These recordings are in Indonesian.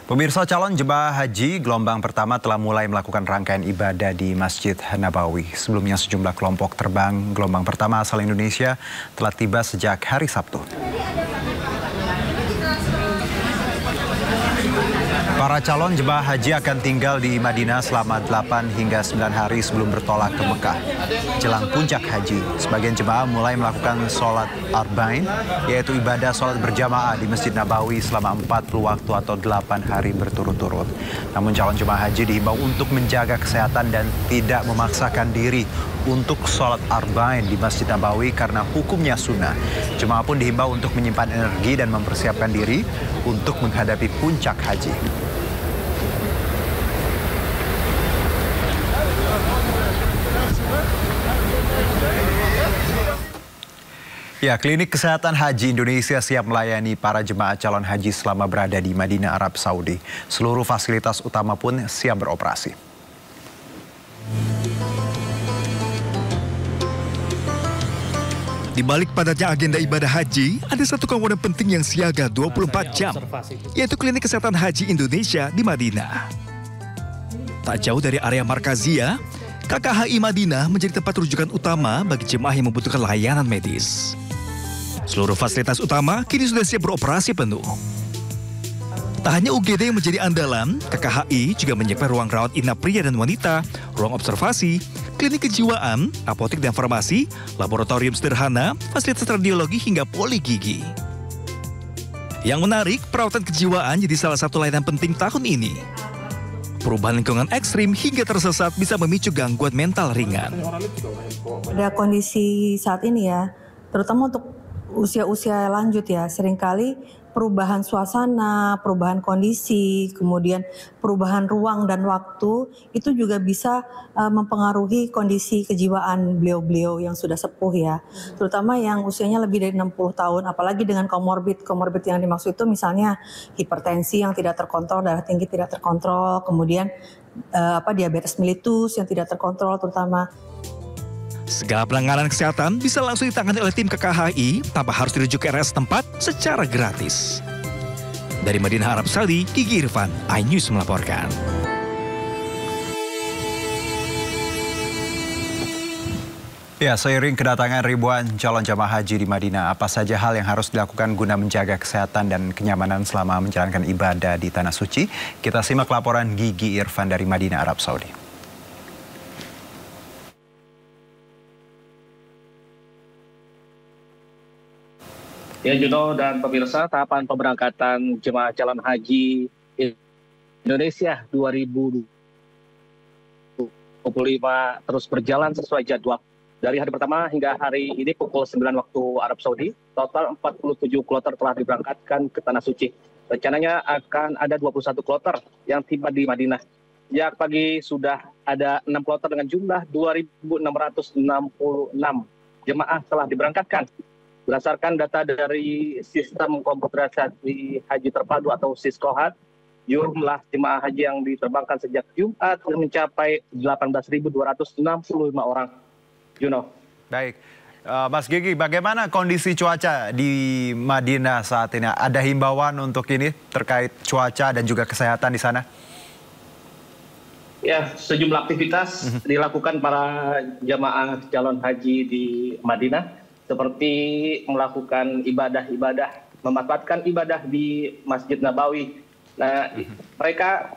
Pemirsa, calon jemaah haji gelombang pertama telah mulai melakukan rangkaian ibadah di Masjid Nabawi. Sebelumnya sejumlah kelompok terbang gelombang pertama asal Indonesia telah tiba sejak hari Sabtu. Para calon jemaah haji akan tinggal di Madinah selama 8 hingga 9 hari sebelum bertolak ke Mekah. Jelang puncak haji, sebagian jemaah mulai melakukan sholat arba'in, yaitu ibadah sholat berjamaah di Masjid Nabawi selama 40 waktu atau 8 hari berturut-turut. Namun calon jemaah haji dihimbau untuk menjaga kesehatan dan tidak memaksakan diri untuk sholat arba'in di Masjid Nabawi karena hukumnya sunnah. Jemaah pun dihimbau untuk menyimpan energi dan mempersiapkan diri untuk menghadapi puncak haji. Ya, Klinik Kesehatan Haji Indonesia siap melayani para jemaah calon haji selama berada di Madinah, Arab Saudi. Seluruh fasilitas utama pun siap beroperasi. Di balik padatnya agenda ibadah haji, ada satu komponen penting yang siaga 24 jam, yaitu Klinik Kesehatan Haji Indonesia di Madinah. Tak jauh dari area Markazia, KKHI Madinah menjadi tempat rujukan utama bagi jemaah yang membutuhkan layanan medis. Seluruh fasilitas utama kini sudah siap beroperasi penuh. Tak hanya UGD yang menjadi andalan, KKHI juga menyiapkan ruang rawat inap pria dan wanita, ruang observasi, klinik kejiwaan, apotek dan farmasi, laboratorium sederhana, fasilitas radiologi hingga poli gigi. Yang menarik, perawatan kejiwaan jadi salah satu layanan penting tahun ini. Perubahan lingkungan ekstrim hingga tersesat bisa memicu gangguan mental ringan. Pada kondisi saat ini ya, terutama untuk usia-usia lanjut ya, seringkali perubahan suasana, perubahan kondisi, kemudian perubahan ruang dan waktu itu juga bisa mempengaruhi kondisi kejiwaan beliau-beliau yang sudah sepuh ya. Terutama yang usianya lebih dari 60 tahun, apalagi dengan komorbid. Komorbid yang dimaksud itu misalnya hipertensi yang tidak terkontrol, darah tinggi tidak terkontrol, kemudian diabetes mellitus yang tidak terkontrol terutama. Segala penanganan kesehatan bisa langsung ditangani oleh tim KKHI tanpa harus dirujuk ke RS tempat secara gratis. Dari Madinah, Arab Saudi, Gigi Irfan, iNews melaporkan. Ya, seiring kedatangan ribuan calon jamaah haji di Madinah, apa saja hal yang harus dilakukan guna menjaga kesehatan dan kenyamanan selama menjalankan ibadah di Tanah Suci? Kita simak laporan Gigi Irfan dari Madinah, Arab Saudi. Ya, Juno dan pemirsa, tahapan pemberangkatan jemaah calon haji Indonesia 2025 terus berjalan sesuai jadwal. Dari hari pertama hingga hari ini pukul 9 waktu Arab Saudi, total 47 kloter telah diberangkatkan ke Tanah Suci. Rencananya akan ada 21 kloter yang tiba di Madinah. Sejak pagi sudah ada 6 kloter dengan jumlah 2.666 jemaah telah diberangkatkan. Berdasarkan data dari Sistem Komputerisasi Haji Terpadu atau SISKOHAT, jumlah jemaah haji yang diterbangkan sejak Jumat mencapai 18.265 orang. Juno. Baik, Mas Gigi, bagaimana kondisi cuaca di Madinah saat ini? Ada himbauan untuk ini terkait cuaca dan juga kesehatan di sana? Ya, sejumlah aktivitas dilakukan para jamaah calon haji di Madinah, seperti melakukan ibadah-ibadah, memanfaatkan ibadah di Masjid Nabawi. Nah, mereka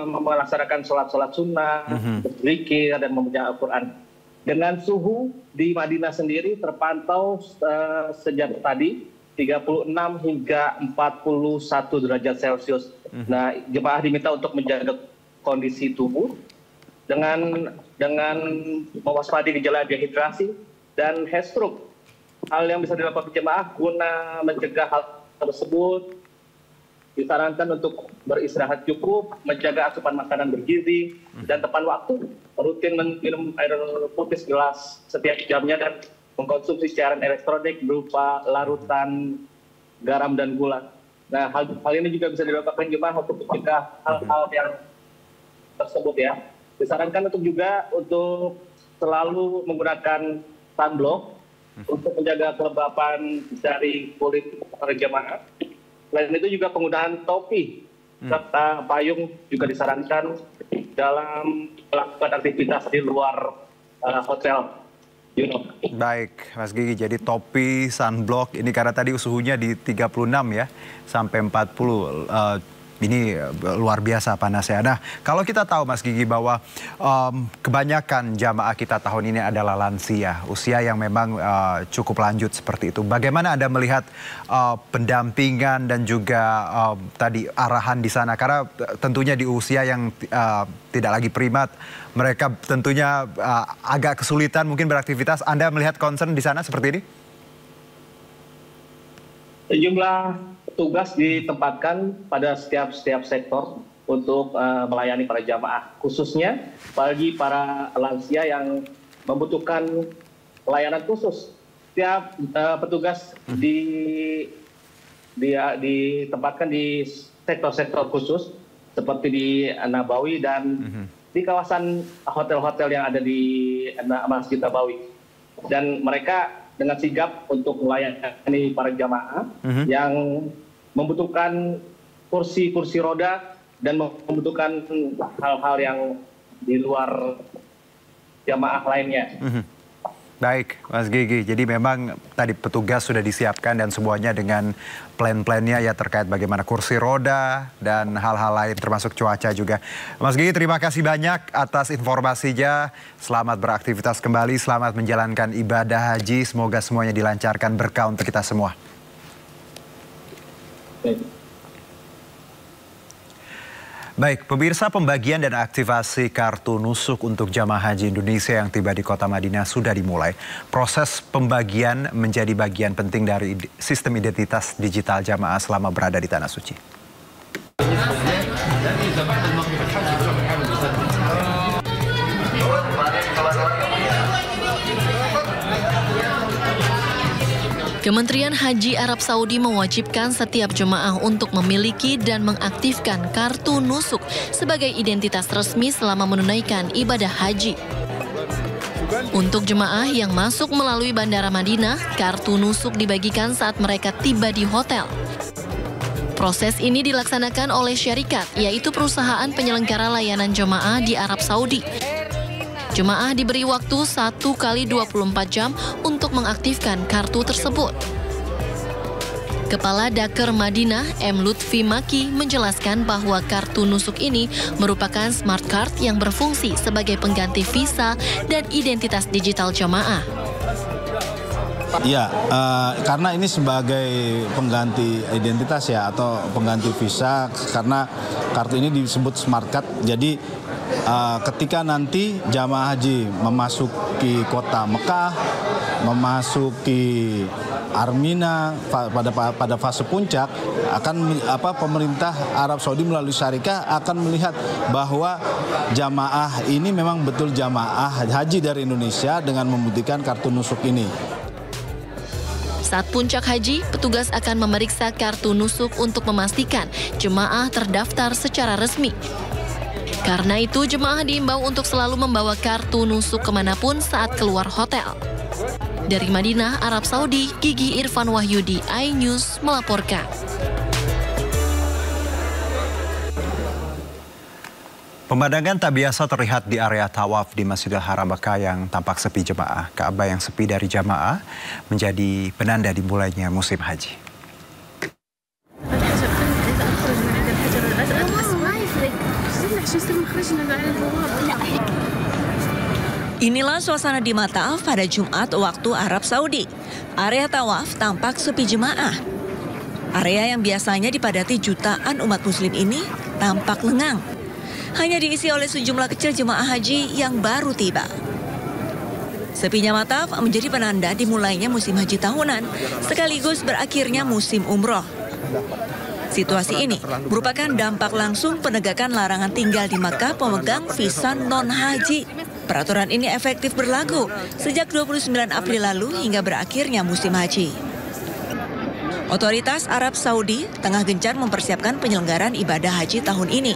melaksanakan sholat-sholat sunnah, berzikir dan membaca Al-Quran. Dengan suhu di Madinah sendiri terpantau sejak tadi 36 hingga 41 derajat Celcius. Nah, jemaah diminta untuk menjaga kondisi tubuh dengan mewaspadai gejala dehidrasi dan heat stroke. Hal yang bisa dilakukan jemaah guna mencegah hal tersebut disarankan untuk beristirahat cukup, menjaga asupan makanan bergizi dan tepat waktu, rutin minum air putih segelas setiap jamnya dan mengkonsumsi cairan elektronik berupa larutan garam dan gula. Nah, hal ini juga bisa dilakukan jemaah untuk mencegah hal-hal yang tersebut ya. Disarankan untuk selalu menggunakan sunblock untuk menjaga kelembapan dari kulit para jemaah. Selain itu juga penggunaan topi serta payung juga disarankan dalam melakukan aktivitas di luar hotel. Baik, Mas Gigi, jadi topi, sunblock, ini karena tadi suhunya di 36 ya, sampai 40. Ini luar biasa panasnya. Nah, kalau kita tahu Mas Gigi bahwa kebanyakan jamaah kita tahun ini adalah lansia, usia yang memang cukup lanjut seperti itu. Bagaimana Anda melihat pendampingan dan juga tadi arahan di sana? Karena tentunya di usia yang tidak lagi primat, mereka tentunya agak kesulitan mungkin beraktivitas. Anda melihat concern di sana seperti ini? Sejumlah petugas ditempatkan pada setiap sektor untuk melayani para jamaah, khususnya bagi para lansia yang membutuhkan pelayanan khusus. Setiap petugas ditempatkan di sektor-sektor khusus seperti di Nabawi dan di kawasan hotel-hotel yang ada di Masjid Nabawi. Dan mereka dengan sigap untuk melayani para jamaah yang membutuhkan kursi roda dan membutuhkan hal-hal yang di luar jamaah lainnya. Baik, Mas Gigi. Jadi memang tadi petugas sudah disiapkan dan semuanya dengan plan-plannya ya terkait bagaimana kursi roda dan hal-hal lain termasuk cuaca juga. Mas Gigi, terima kasih banyak atas informasinya. Selamat beraktivitas kembali, selamat menjalankan ibadah haji. Semoga semuanya dilancarkan, berkah untuk kita semua. Baik, pemirsa, pembagian dan aktivasi kartu nusuk untuk jamaah haji Indonesia yang tiba di Kota Madinah sudah dimulai. Proses pembagian menjadi bagian penting dari sistem identitas digital jamaah selama berada di Tanah Suci. Kementerian Haji Arab Saudi mewajibkan setiap jemaah untuk memiliki dan mengaktifkan kartu nusuk sebagai identitas resmi selama menunaikan ibadah haji. Untuk jemaah yang masuk melalui Bandara Madinah, kartu nusuk dibagikan saat mereka tiba di hotel. Proses ini dilaksanakan oleh syarikat, yaitu perusahaan penyelenggara layanan jemaah di Arab Saudi. Jemaah diberi waktu 1 kali 24 jam untuk mengaktifkan kartu tersebut. Kepala Daker Madinah, M. Lutfi Maki, menjelaskan bahwa kartu nusuk ini merupakan smart card yang berfungsi sebagai pengganti visa dan identitas digital jemaah. Ya, karena ini sebagai pengganti identitas ya atau pengganti visa, karena kartu ini disebut smart card. Jadi ketika nanti jamaah haji memasuki kota Mekah, memasuki Armina pada fase puncak, pemerintah Arab Saudi melalui syarikat akan melihat bahwa jamaah ini memang betul jamaah haji dari Indonesia dengan membuktikan kartu nusuk ini. Saat puncak haji, petugas akan memeriksa kartu nusuk untuk memastikan jemaah terdaftar secara resmi. Karena itu, jemaah diimbau untuk selalu membawa kartu nusuk kemanapun saat keluar hotel. Dari Madinah, Arab Saudi, Gigi Irfan Wahyudi, iNews melaporkan. Pemandangan tak biasa terlihat di area tawaf di Masjidil Haram Mekah yang tampak sepi jemaah. Ka'bah yang sepi dari jemaah menjadi penanda dimulainya musim haji. Inilah suasana di Mata'af pada Jumat waktu Arab Saudi. Area tawaf tampak sepi jemaah. Area yang biasanya dipadati jutaan umat muslim ini tampak lengang. Hanya diisi oleh sejumlah kecil jemaah haji yang baru tiba. Sepinya Mata'af menjadi penanda dimulainya musim haji tahunan, sekaligus berakhirnya musim umroh. Situasi ini merupakan dampak langsung penegakan larangan tinggal di Makkah pemegang visa non-haji. Peraturan ini efektif berlaku sejak 29 April lalu hingga berakhirnya musim haji. Otoritas Arab Saudi tengah gencar mempersiapkan penyelenggaraan ibadah haji tahun ini.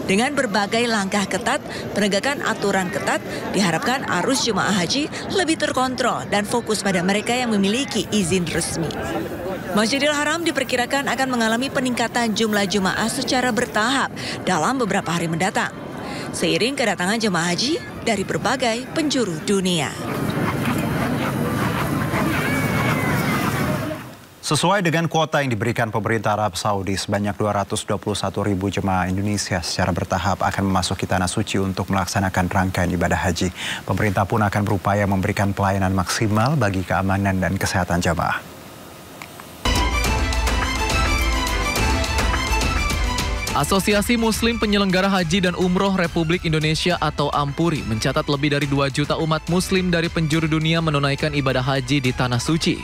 Dengan berbagai langkah ketat, penegakan aturan ketat diharapkan arus jemaah haji lebih terkontrol dan fokus pada mereka yang memiliki izin resmi. Masjidil Haram diperkirakan akan mengalami peningkatan jumlah jemaah secara bertahap dalam beberapa hari mendatang, seiring kedatangan jemaah haji dari berbagai penjuru dunia. Sesuai dengan kuota yang diberikan pemerintah Arab Saudi, sebanyak 221.000 jemaah Indonesia secara bertahap akan memasuki Tanah Suci untuk melaksanakan rangkaian ibadah haji. Pemerintah pun akan berupaya memberikan pelayanan maksimal bagi keamanan dan kesehatan jemaah. Asosiasi Muslim Penyelenggara Haji dan Umroh Republik Indonesia atau AMPURI mencatat lebih dari 2 juta umat Muslim dari penjuru dunia menunaikan ibadah haji di Tanah Suci.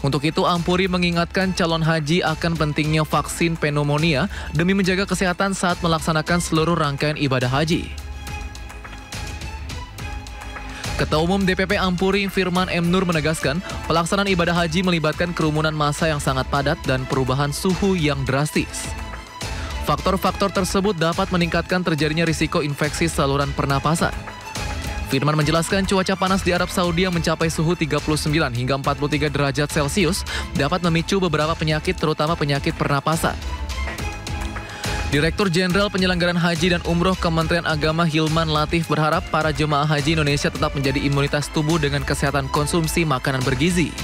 Untuk itu, AMPURI mengingatkan calon haji akan pentingnya vaksin pneumonia demi menjaga kesehatan saat melaksanakan seluruh rangkaian ibadah haji. Ketua Umum DPP AMPURI Firman M. Nur menegaskan, pelaksanaan ibadah haji melibatkan kerumunan massa yang sangat padat dan perubahan suhu yang drastis. Faktor-faktor tersebut dapat meningkatkan terjadinya risiko infeksi saluran pernapasan. Firman menjelaskan cuaca panas di Arab Saudi yang mencapai suhu 39 hingga 43 derajat Celcius dapat memicu beberapa penyakit terutama penyakit pernapasan. Direktur Jenderal Penyelenggaraan Haji dan Umroh Kementerian Agama Hilman Latif berharap para jemaah haji Indonesia tetap menjadi imunitas tubuh dengan kesehatan konsumsi makanan bergizi.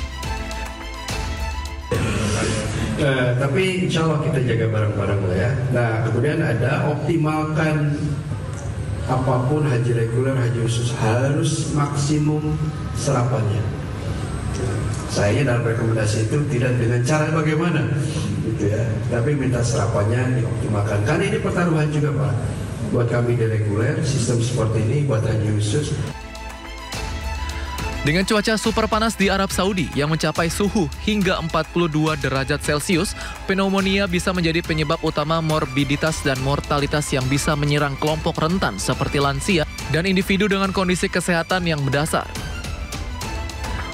Tapi insya Allah kita jaga bareng-bareng lah ya. Nah kemudian ada optimalkan apapun haji reguler, haji khusus harus maksimum sarapannya. Saya dalam rekomendasi itu tidak dengan cara bagaimana, gitu ya. Tapi minta sarapannya dioptimalkan. Karena ini pertaruhan juga Pak. Buat kami di reguler, sistem seperti ini buat haji khusus. Dengan cuaca super panas di Arab Saudi yang mencapai suhu hingga 42 derajat Celcius, pneumonia bisa menjadi penyebab utama morbiditas dan mortalitas yang bisa menyerang kelompok rentan seperti lansia dan individu dengan kondisi kesehatan yang mendasar.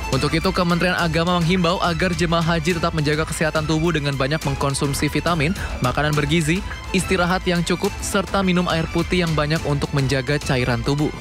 Untuk itu, Kementerian Agama menghimbau agar jemaah haji tetap menjaga kesehatan tubuh dengan banyak mengkonsumsi vitamin, makanan bergizi, istirahat yang cukup, serta minum air putih yang banyak untuk menjaga cairan tubuh.